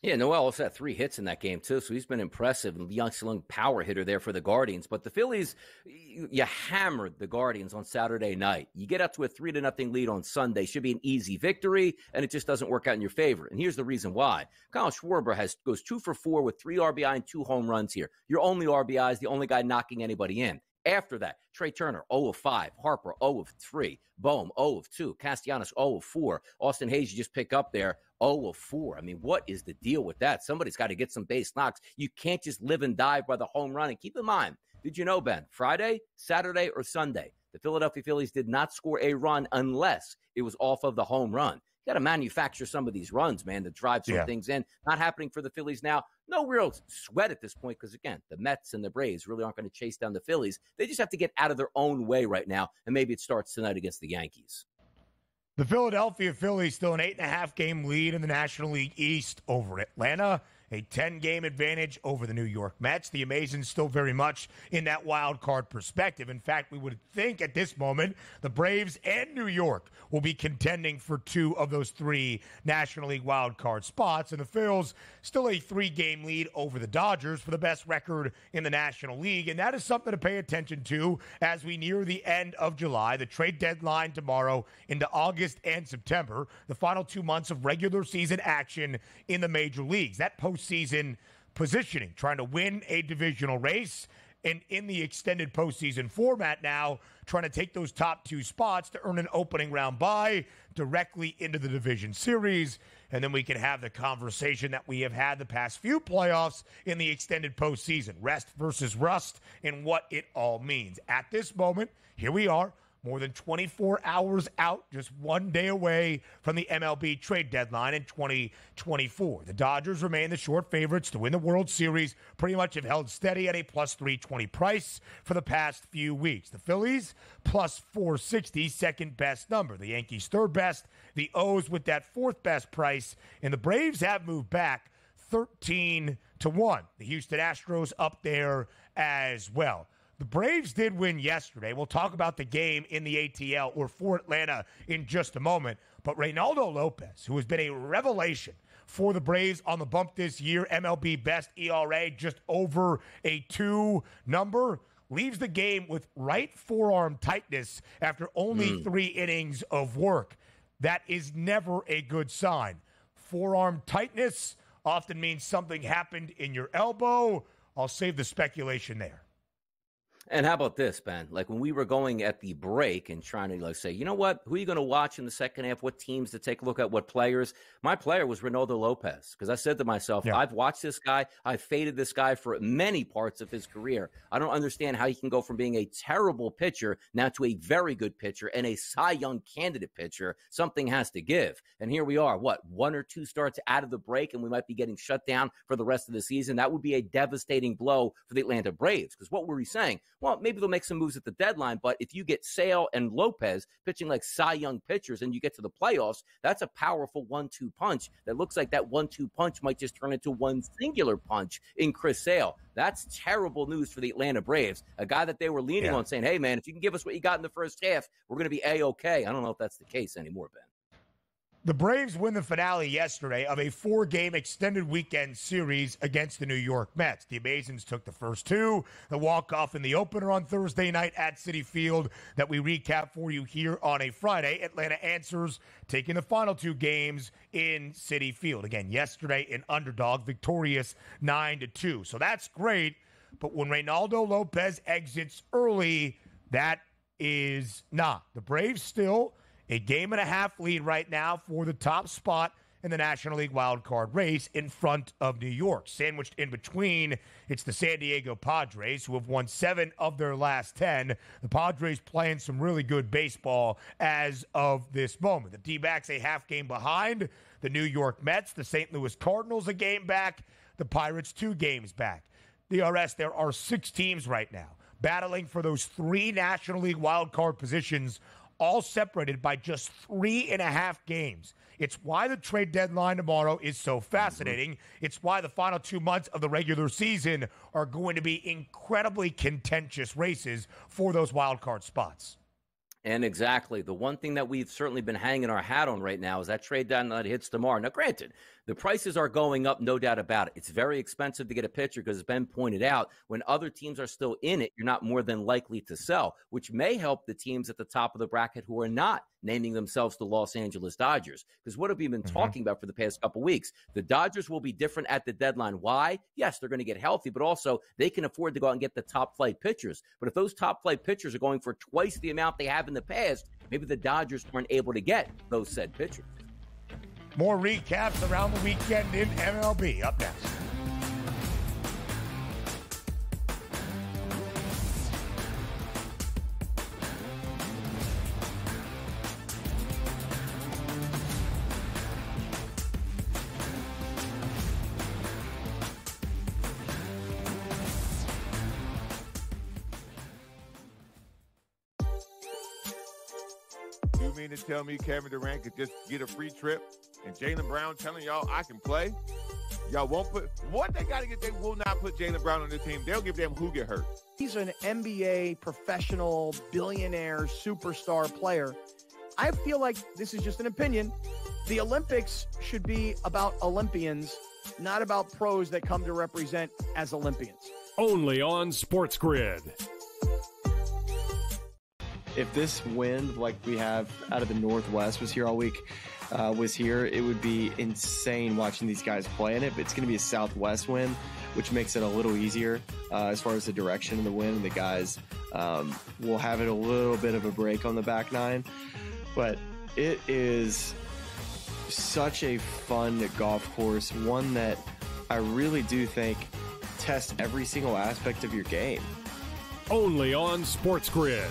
Yeah, Noel also had 3 hits in that game, too, so he's been impressive. Young power hitter there for the Guardians. But the Phillies, you hammered the Guardians on Saturday night. You get up to a 3-0 lead on Sunday. Should be an easy victory, and it just doesn't work out in your favor. And here's the reason why. Kyle Schwarber goes 2 for 4 with 3 RBI and 2 home runs here. Your only RBI is the only guy knocking anybody in. After that, Trey Turner, 0 of 5. Harper, 0 of 3. Bohm, 0 of 2. Castellanos, 0 of 4. Austin Hayes, you just pick up there, 0 of 4. I mean, what is the deal with that? Somebody's got to get some base knocks. You can't just live and die by the home run. And keep in mind, did you know, Ben, Friday, Saturday, or Sunday, the Philadelphia Phillies did not score a run unless it was off of the home run. You got to manufacture some of these runs, man, to drive some things in. Not happening for the Phillies now. No real sweat at this point because, again, the Mets and the Braves really aren't going to chase down the Phillies. They just have to get out of their own way right now, and maybe it starts tonight against the Yankees. The Philadelphia Phillies still an 8.5-game lead in the National League East over Atlanta. A 10-game advantage over the New York Mets. The Amazons still very much in that wild card perspective. In fact, we would think at this moment the Braves and New York will be contending for 2 of those 3 National League wild card spots. And the Phils still a 3-game lead over the Dodgers for the best record in the National League. And that is something to pay attention to as we near the end of July. The trade deadline tomorrow into August and September. The final 2 months of regular season action in the major leagues. That postseason positioning, trying to win a divisional race, and in the extended postseason format now, trying to take those top 2 spots to earn an opening round bye directly into the division series. And then we can have the conversation that we have had the past few playoffs in the extended postseason, rest versus rust, and what it all means. At this moment, here we are, more than 24 hours out, just 1 day away from the MLB trade deadline in 2024. The Dodgers remain the short favorites to win the World Series, pretty much have held steady at a plus 320 price for the past few weeks. The Phillies, plus 460, second best number. The Yankees, third best. The O's with that fourth best price. And the Braves have moved back 13-1. The Houston Astros up there as well. The Braves did win yesterday. We'll talk about the game in the ATL or for Atlanta in just a moment. But Reynaldo Lopez, who has been a revelation for the Braves on the bump this year, MLB best ERA, just over a 2 number, leaves the game with right forearm tightness after only 3 innings of work. That is never a good sign. Forearm tightness often means something happened in your elbow. I'll save the speculation there. And how about this, Ben? Like when we were going at the break and trying to like say, you know what, who are you going to watch in the second half? What teams to take a look at? What players? My player was Ronaldo Lopez because I said to myself, I've watched this guy. I've faded this guy for many parts of his career. I don't understand how he can go from being a terrible pitcher now to a very good pitcher and a Cy Young candidate pitcher. Something has to give. And here we are, what, 1 or 2 starts out of the break, and we might be getting shut down for the rest of the season. That would be a devastating blow for the Atlanta Braves because what were we saying? Well, maybe they'll make some moves at the deadline, but if you get Sale and Lopez pitching like Cy Young pitchers and you get to the playoffs, that's a powerful 1-2 punch that looks like that 1-2 punch might just turn into one singular punch in Chris Sale. That's terrible news for the Atlanta Braves, a guy that they were leaning on saying, hey, man, if you can give us what you got in the first half, we're going to be A-okay. I don't know if that's the case anymore, Ben. The Braves win the finale yesterday of a 4-game extended weekend series against the New York Mets. The Amazons took the first 2, the walk-off in the opener on Thursday night at Citi Field that we recap for you here on a Friday. Atlanta answers, taking the final 2 games in Citi Field. Again, yesterday an underdog, victorious 9-2. So that's great, but when Ronaldo Lopez exits early, that is not. The Braves still a 1.5 game lead right now for the top spot in the National League wildcard race in front of New York. Sandwiched in between, it's the San Diego Padres, who have won 7 of their last 10. The Padres playing some really good baseball as of this moment. The D-backs a half game behind. The New York Mets, the St. Louis Cardinals a game back. The Pirates 2 games back. DRS, there are 6 teams right now battling for those 3 National League wildcard positions, all separated by just 3.5 games. It's why the trade deadline tomorrow is so fascinating. It's why the final 2 months of the regular season are going to be incredibly contentious races for those wild card spots. And exactly. The one thing that we've certainly been hanging our hat on right now is that trade deadline that hits tomorrow. Now, granted, the prices are going up, no doubt about it. It's very expensive to get a pitcher because, as Ben pointed out, when other teams are still in it, you're not more than likely to sell, which may help the teams at the top of the bracket who are not naming themselves the Los Angeles Dodgers. Because what have we been talking about for the past couple weeks? The Dodgers will be different at the deadline. Why? Yes, they're going to get healthy, but also they can afford to go out and get the top flight pitchers. But if those top flight pitchers are going for twice the amount they have in the past, maybe the Dodgers weren't able to get those said pitchers. More recaps around the weekend in MLB up next. You mean to tell me Kevin Durant could just get a free trip and Jaylen Brown telling y'all I can play? Y'all won't put what they got to get. They will not put Jaylen Brown on the team. They'll give them who get hurt. He's an NBA professional, billionaire, superstar player. I feel like this is just an opinion. The Olympics should be about Olympians, not about pros that come to represent as Olympians. Only on SportsGrid. If this wind like we have out of the Northwest was here all week, it would be insane watching these guys play in it. But it's going to be a southwest wind, which makes it a little easier as far as the direction of the wind. And the guys will have it a little bit of a break on the back nine. But it is such a fun golf course, one that I really do think tests every single aspect of your game. Only on SportsGrid.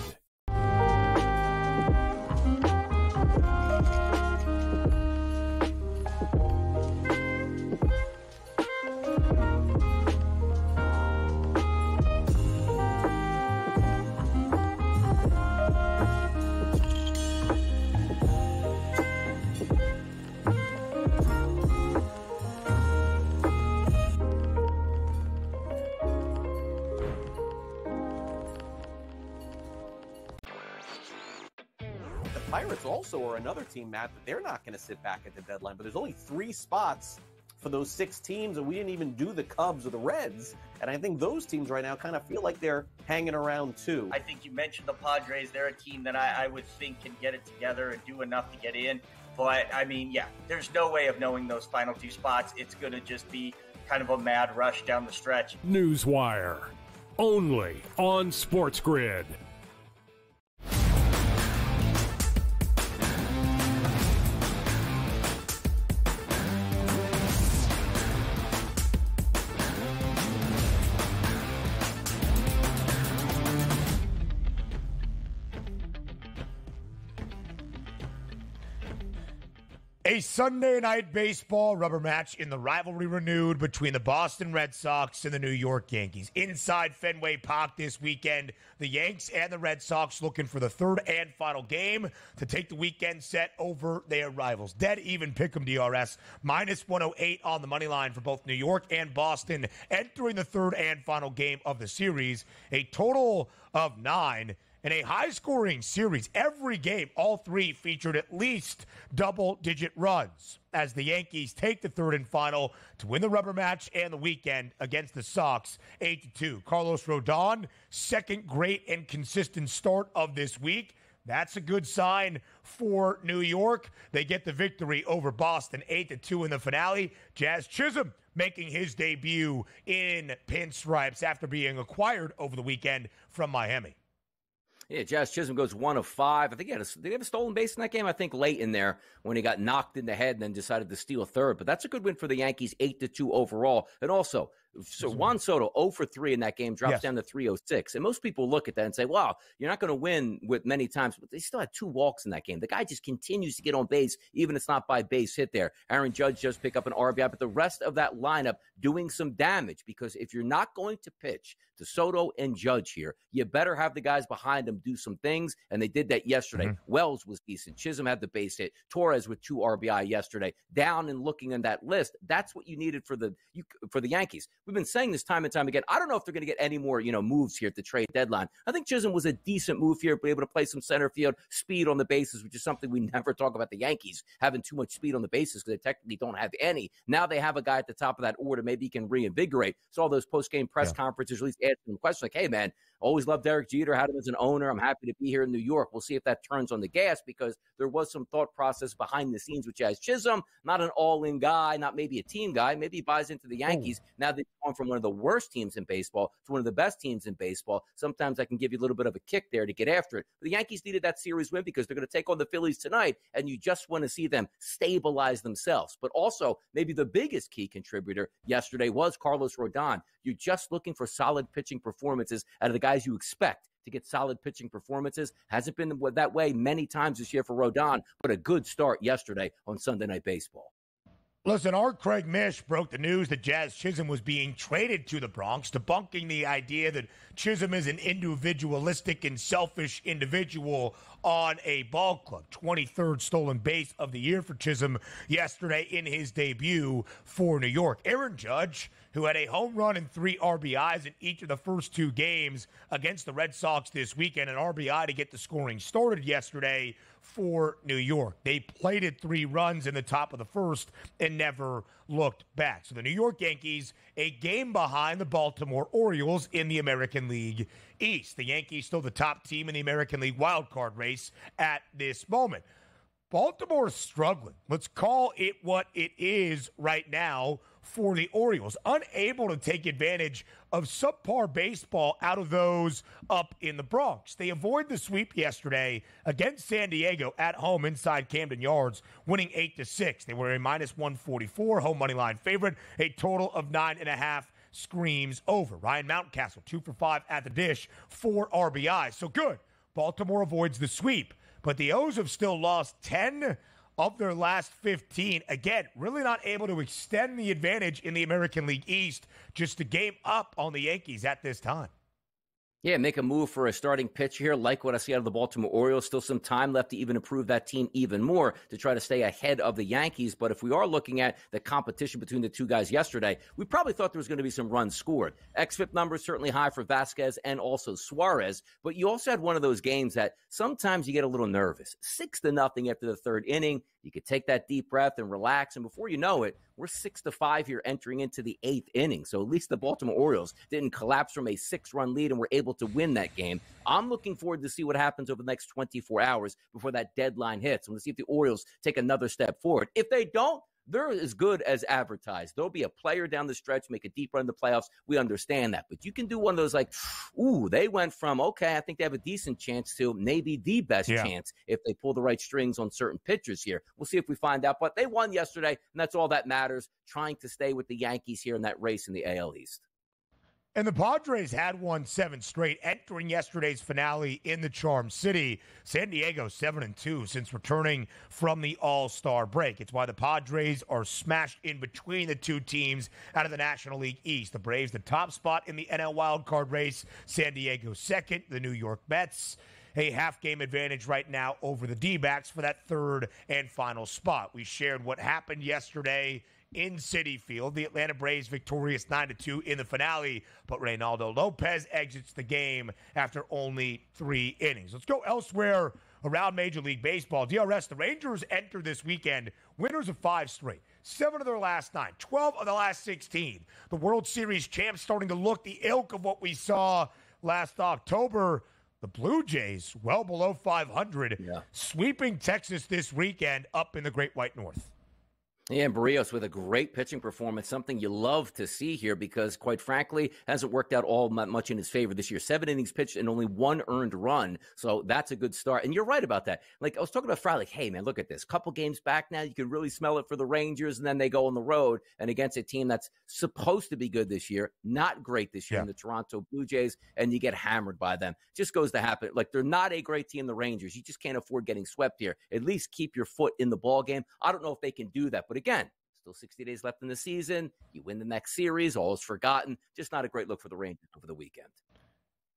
Pirates also are another team, Matt, that they're not going to sit back at the deadline. But there's only 3 spots for those 6 teams, and we didn't even do the Cubs or the Reds. And I think those teams right now kind of feel like they're hanging around too. I think you mentioned the Padres. They're a team that I would think can get it together and do enough to get in. But, I mean, yeah, there's no way of knowing those final 2 spots. It's going to just be kind of a mad rush down the stretch. Newswire. Only on SportsGrid. A Sunday night baseball rubber match in the rivalry renewed between the Boston Red Sox and the New York Yankees. Inside Fenway Park this weekend, the Yanks and the Red Sox looking for the third and final game to take the weekend set over their rivals. Dead even pick'em DRS, minus 108 on the money line for both New York and Boston entering the third and final game of the series. A total of 9. In a high-scoring series, every game, all three featured at least double-digit runs as the Yankees take the third and final to win the rubber match and the weekend against the Sox 8-2. Carlos Rodon, second great and consistent start of this week. That's a good sign for New York. They get the victory over Boston 8-2 in the finale. Jazz Chisholm making his debut in pinstripes after being acquired over the weekend from Miami. Yeah, Jazz Chisholm goes 1 of 5. I think did he have a stolen base in that game? I think late in there when he got knocked in the head and then decided to steal a third. But that's a good win for the Yankees, 8-2 overall. And also, so Juan Soto 0 for 3 in that game, drops down to 306. And most people look at that and say, wow, you're not going to win with many times. But they still had 2 walks in that game. The guy just continues to get on base, even if it's not by base hit there. Aaron Judge just pick up an RBI. But the rest of that lineup doing some damage, because if you're not going to pitch to Soto and Judge here, you better have the guys behind them do some things. And they did that yesterday. Wells was decent. Chisholm had the base hit. Torres with 2 RBI yesterday. Down and looking on that list, that's what you needed for the Yankees. We've been saying this time and time again. I don't know if they're going to get any more, moves here at the trade deadline. I think Chisholm was a decent move here, be able to play some center field, speed on the bases, which is something we never talk about the Yankees having too much speed on the bases because they technically don't have any. Now they have a guy at the top of that order. Maybe he can reinvigorate. So all those post-game press conferences, at least asking him questions like, hey, man, always loved Derek Jeter, had him as an owner. I'm happy to be here in New York. We'll see if that turns on the gas, because there was some thought process behind the scenes with Jazz Chisholm. Not an all-in guy, not maybe a team guy. Maybe he buys into the Yankees. Now they've gone from one of the worst teams in baseball to one of the best teams in baseball. Sometimes I can give you a little bit of a kick there to get after it. But the Yankees needed that series win because they're going to take on the Phillies tonight, and you just want to see them stabilize themselves. But also, maybe the biggest key contributor yesterday was Carlos Rodon. You're just looking for solid pitching performances out of the guys you expect to get solid pitching performances. Hasn't been that way many times this year for Rodon, but a good start yesterday on Sunday Night Baseball. Listen, our Craig Mish broke the news that Jazz Chisholm was being traded to the Bronx, debunking the idea that Chisholm is an individualistic and selfish individual on a ball club. 23rd stolen base of the year for Chisholm yesterday in his debut for New York. Aaron Judge, who had a home run and 3 RBIs in each of the first 2 games against the Red Sox this weekend, an RBI to get the scoring started yesterday for New York. They plated 3 runs in the top of the first and never looked back. So the New York Yankees, a game behind the Baltimore Orioles in the American League East. The Yankees still the top team in the American League wildcard race at this moment. Baltimore's struggling. Let's call it what it is right now for the Orioles. Unable to take advantage of subpar baseball out of those up in the Bronx. They avoid the sweep yesterday against San Diego at home inside Camden Yards, winning 8-6. They were a minus 144 home money line favorite, a total of 9.5 screams over. Ryan Mountcastle, 2 for 5 at the dish, 4 RBIs. So good. Baltimore avoids the sweep. But the O's have still lost 10 of their last 15. Again, really not able to extend the advantage in the American League East, just a game up on the Yankees at this time. Yeah, make a move for a starting pitcher here. Like what I see out of the Baltimore Orioles. Still some time left to even improve that team even more to try to stay ahead of the Yankees. But if we are looking at the competition between the two guys yesterday, we probably thought there was going to be some runs scored. XFIP numbers certainly high for Vasquez and also Suarez. But you also had one of those games that sometimes you get a little nervous. 6-0 after the third inning. You could take that deep breath and relax. And before you know it, we're 6-5 here entering into the 8th inning. So at least the Baltimore Orioles didn't collapse from a 6-run lead and were able to win that game. I'm looking forward to see what happens over the next 24 hours before that deadline hits. I'm going to see if the Orioles take another step forward. If they don't, they're as good as advertised. There'll be a player down the stretch, make a deep run in the playoffs. We understand that. But you can do one of those like, ooh, they went from, okay, I think they have a decent chance to maybe the best chance if they pull the right strings on certain pitchers here. We'll see if we find out. But they won yesterday, and that's all that matters, trying to stay with the Yankees here in that race in the AL East. And the Padres had won 7 straight entering yesterday's finale in the Charm City. San Diego 7-2 since returning from the All-Star break. It's why the Padres are smashed in between the two teams out of the National League East. The Braves, the top spot in the NL wildcard race. San Diego second. The New York Mets, a half-game advantage right now over the D-backs for that third and final spot. We shared what happened yesterday in Citi Field. The Atlanta Braves victorious 9-2 in the finale, but Reynaldo Lopez exits the game after only 3 innings. Let's go elsewhere around Major League Baseball. DRS, the Rangers enter this weekend winners of 5 straight. 7 of their last 9, 12 of the last 16. The World Series champs starting to look the ilk of what we saw last October. The Blue Jays, well below 500, sweeping Texas this weekend up in the Great White North. Yeah, and Barrios with a great pitching performance, something you love to see here because, quite frankly, hasn't worked out all that much in his favor this year. 7 innings pitched and only 1 earned run, so that's a good start. And you're right about that. Like, I was talking about Friday, like, hey, man, look at this. Couple games back now, you can really smell it for the Rangers, and then they go on the road and against a team that's supposed to be good this year, not great this year in the Toronto Blue Jays, and you get hammered by them. Just goes to happen. Like, they're not a great team, the Rangers. You just can't afford getting swept here. At least keep your foot in the ball game. I don't know if they can do that, but again, still 60 days left in the season. You win the next series, all is forgotten. Just not a great look for the Rangers over the weekend.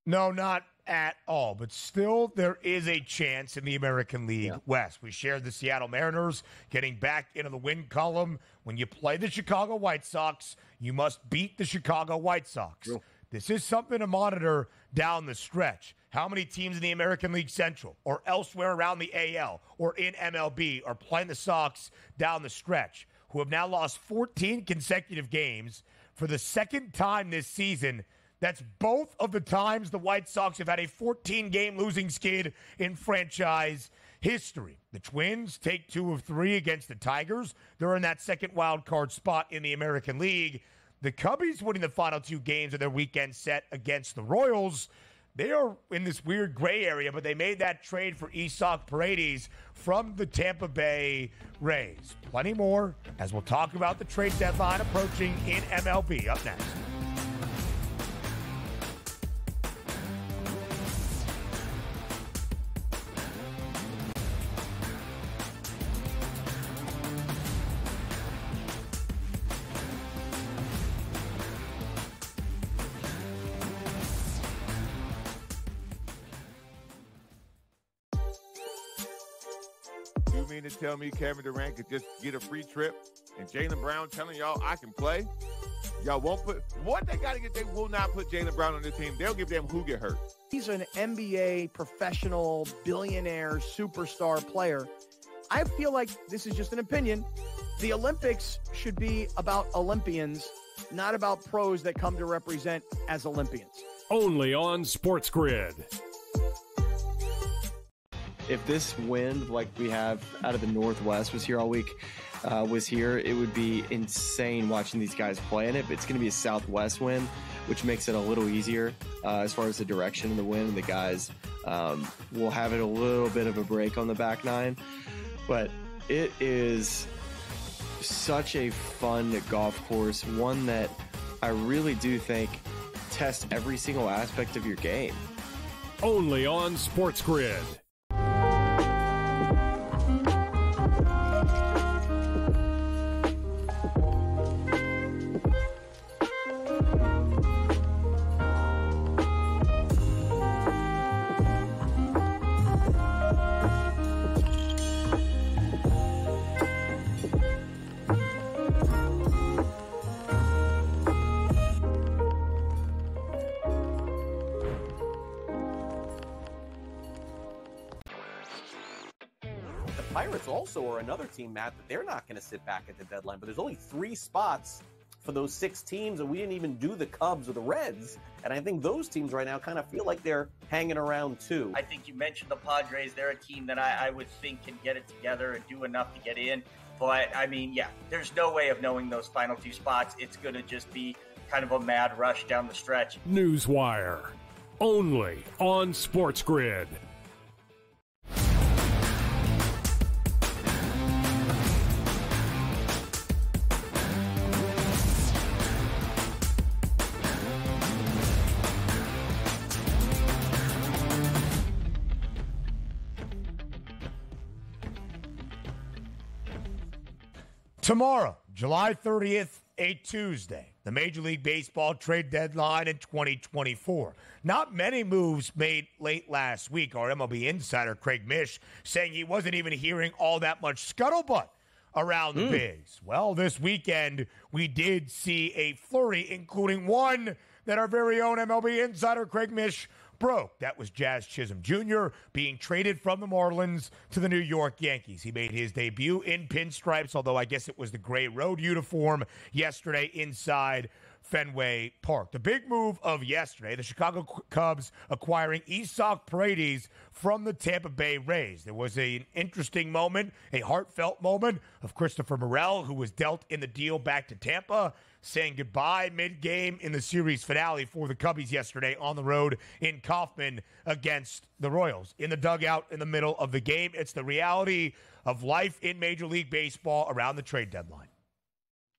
No, not at all. But still, there is a chance in the American League West. We shared the Seattle Mariners getting back into the win column. When you play the Chicago White Sox, you must beat the Chicago White Sox. True. This is something to monitor down the stretch. How many teams in the American League Central or elsewhere around the AL or in MLB are playing the Sox down the stretch, who have now lost 14 consecutive games for the second time this season? That's both of the times the White Sox have had a 14-game losing skid in franchise history. The Twins take 2 of 3 against the Tigers. They're in that second wild card spot in the American League. The Cubbies winning the final 2 games of their weekend set against the Royals. They are in this weird gray area, but they made that trade for Isaac Paredes from the Tampa Bay Rays. Plenty more as we'll talk about the trade deadline approaching in MLB. Up next. To tell me Kevin Durant could just get a free trip and Jaylen Brown telling y'all I can play? Y'all won't put what they got to get. They will not put Jaylen Brown on the team. They'll give them who get hurt. He's an NBA professional, billionaire, superstar player. I feel like this is just an opinion. The Olympics should be about Olympians, not about pros that come to represent as Olympians. Only on SportsGrid. If this wind like we have out of the Northwest was here all week, it would be insane watching these guys play in it. But it's going to be a southwest wind, which makes it a little easier as far as the direction of the wind. The guys will have it a little bit of a break on the back nine. But it is such a fun golf course, one that I really do think tests every single aspect of your game. Only on SportsGrid. Pirates also are another team, Matt, that they're not going to sit back at the deadline, but there's only 3 spots for those 6 teams, and we didn't even do the Cubs or the Reds. And I think those teams right now kind of feel like they're hanging around too. I think you mentioned the Padres. They're a team that I would think can get it together and do enough to get in. But, I mean, yeah, there's no way of knowing those final 2 spots. It's going to just be kind of a mad rush down the stretch. Newswire, only on SportsGrid. Tomorrow, July 30th, a Tuesday, the Major League Baseball trade deadline in 2024. Not many moves made late last week. Our MLB insider, Craig Mish, saying he wasn't even hearing all that much scuttlebutt around the bigs. Well, this weekend, we did see a flurry, including one that our very own MLB insider, Craig Mish, broke. That was Jazz Chisholm Jr. being traded from the Marlins to the New York Yankees. He made his debut in pinstripes, although I guess it was the gray road uniform yesterday inside Fenway Park. The big move of yesterday, the Chicago Cubs acquiring Isaac Paredes from the Tampa Bay Rays. There was an interesting moment, a heartfelt moment of Christopher Morel, who was dealt in the deal back to Tampa, saying goodbye mid-game in the series finale for the Cubbies yesterday on the road in Kauffman against the Royals. In the dugout in the middle of the game, it's the reality of life in Major League Baseball around the trade deadline.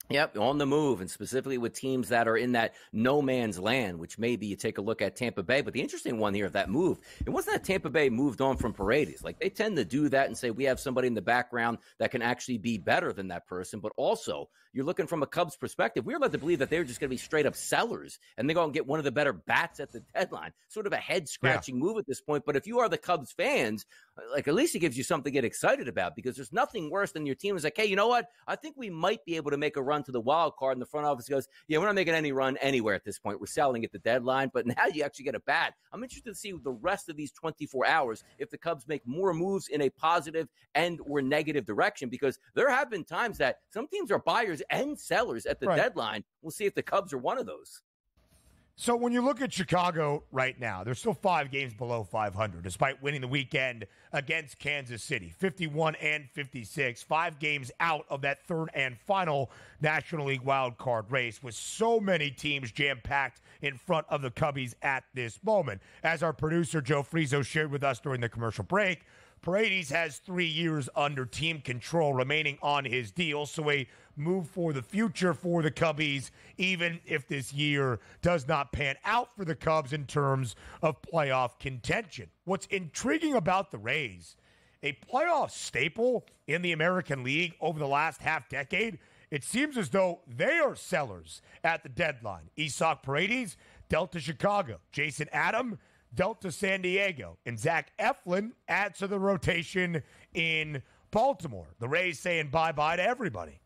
Yep, on the move, and specifically with teams that are in that no man's land, which maybe you take a look at Tampa Bay. But the interesting one here of that move, it wasn't that Tampa Bay moved on from Paredes. Like, they tend to do that and say, we have somebody in the background that can actually be better than that person. But also, you're looking from a Cubs perspective. We're led to believe that they're just going to be straight up sellers, and they're going to get one of the better bats at the deadline. Sort of a head-scratching move at this point. But if you are the Cubs fans, like, at least it gives you something to get excited about, because there's nothing worse than your team is like, hey, you know what? I think we might be able to make a run to the wild card, and the front office goes, yeah, we're not making any run anywhere at this point. We're selling at the deadline, but now you actually get a bat. I'm interested to see the rest of these 24 hours if the Cubs make more moves in a positive and or negative direction, because there have been times that some teams are buyers and sellers at the deadline. We'll see if the Cubs are one of those. So when you look at Chicago right now, they're still 5 games below 500, despite winning the weekend against Kansas City, 51 and 56, 5 games out of that third and final National League wild card race, with so many teams jam-packed in front of the Cubbies at this moment. As our producer Joe Frizo shared with us during the commercial break, Paredes has 3 years under team control remaining on his deal, so a move for the future for the Cubbies, even if this year does not pan out for the Cubs in terms of playoff contention. What's intriguing about the Rays, a playoff staple in the American League over the last half-decade, it seems as though they are sellers at the deadline. Isaac Paredes dealt to Chicago. Jason Adam dealt to San Diego. And Zach Eflin adds to the rotation in Baltimore. The Rays saying bye-bye to everybody.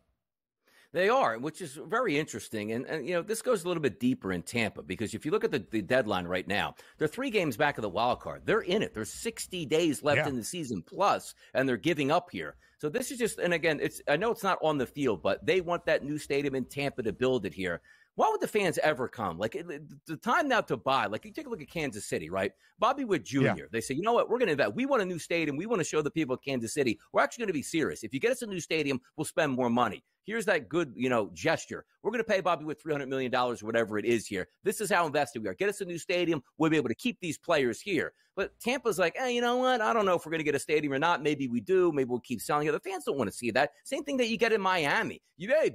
They are, which is very interesting. And you know, this goes a little bit deeper in Tampa, because if you look at the deadline right now, they're 3 games back of the wild card. They're in it. There's 60 days left in the season plus, and they're giving up here. So this is just, and again, I know it's not on the field, but they want that new stadium in Tampa to build it here. Why would the fans ever come? Like, the time now to buy, like, you take a look at Kansas City, right? Bobby Witt Jr., They say, you know what, we're going to invest. We want a new stadium. We want to show the people of Kansas City, we're actually going to be serious. If you get us a new stadium, we'll spend more money. Here's that good, gesture. We're going to pay Bobby Witt $300 million, or whatever it is here. This is how invested we are. Get us a new stadium. We'll be able to keep these players here. But Tampa's like, hey, you know what? I don't know if we're going to get a stadium or not. Maybe we do. Maybe we'll keep selling it. The fans don't want to see that. Same thing that you get in Miami.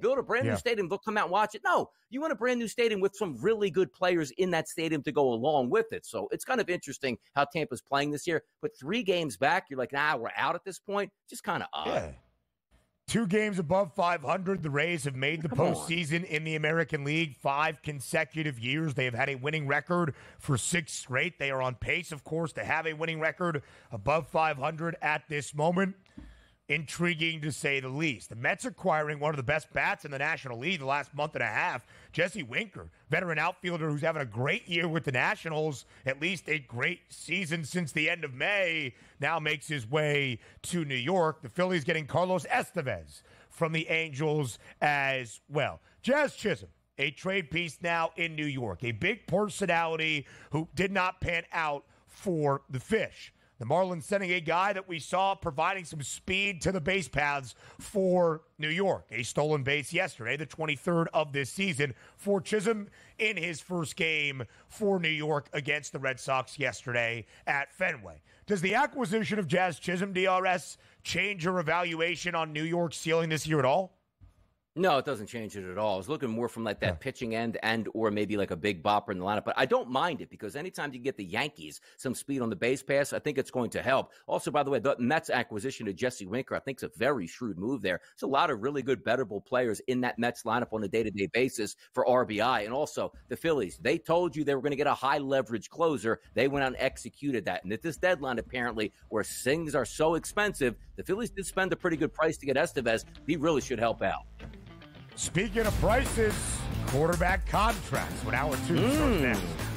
Build a brand new stadium. They'll come out and watch it. No, you want a brand new stadium with some really good players in that stadium to go along with it. So it's kind of interesting how Tampa's playing this year. But 3 games back, you're like, we're out at this point. Just kind of odd. Yeah. 2 games above 500. The Rays have made the postseason in the American League 5 consecutive years. They have had a winning record for 6 straight. They are on pace, of course, to have a winning record above 500 at this moment. Intriguing to say the least. The Mets acquiring one of the best bats in the National League the last month and a half, Jesse Winker, veteran outfielder who's having a great year with the Nationals, at least a great season since the end of May, now makes his way to New York. The Phillies getting Carlos Estevez from the Angels as well. Jazz Chisholm, a trade piece now in New York, a big personality who did not pan out for the Fish. The Marlins sending a guy that we saw providing some speed to the base paths for New York. A stolen base yesterday, the 23rd of this season for Chisholm in his first game for New York against the Red Sox yesterday at Fenway. Does the acquisition of Jazz Chisholm, DRS, change your evaluation on New York's ceiling this year at all? No, it doesn't change it at all. I was looking more from like that pitching end and or maybe like a big bopper in the lineup. But I don't mind it because anytime you get the Yankees some speed on the base pass, I think it's going to help. Also, by the way, the Mets acquisition of Jesse Winker, I think is a very shrewd move there. There's a lot of really good, bettable players in that Mets lineup on a day-to-day basis for RBI. And also the Phillies, they told you they were going to get a high leverage closer. They went out and executed that. And at this deadline, apparently, where things are so expensive, the Phillies did spend a pretty good price to get Estevez. He really should help out. Speaking of prices, quarterback contracts. When hour two starts next.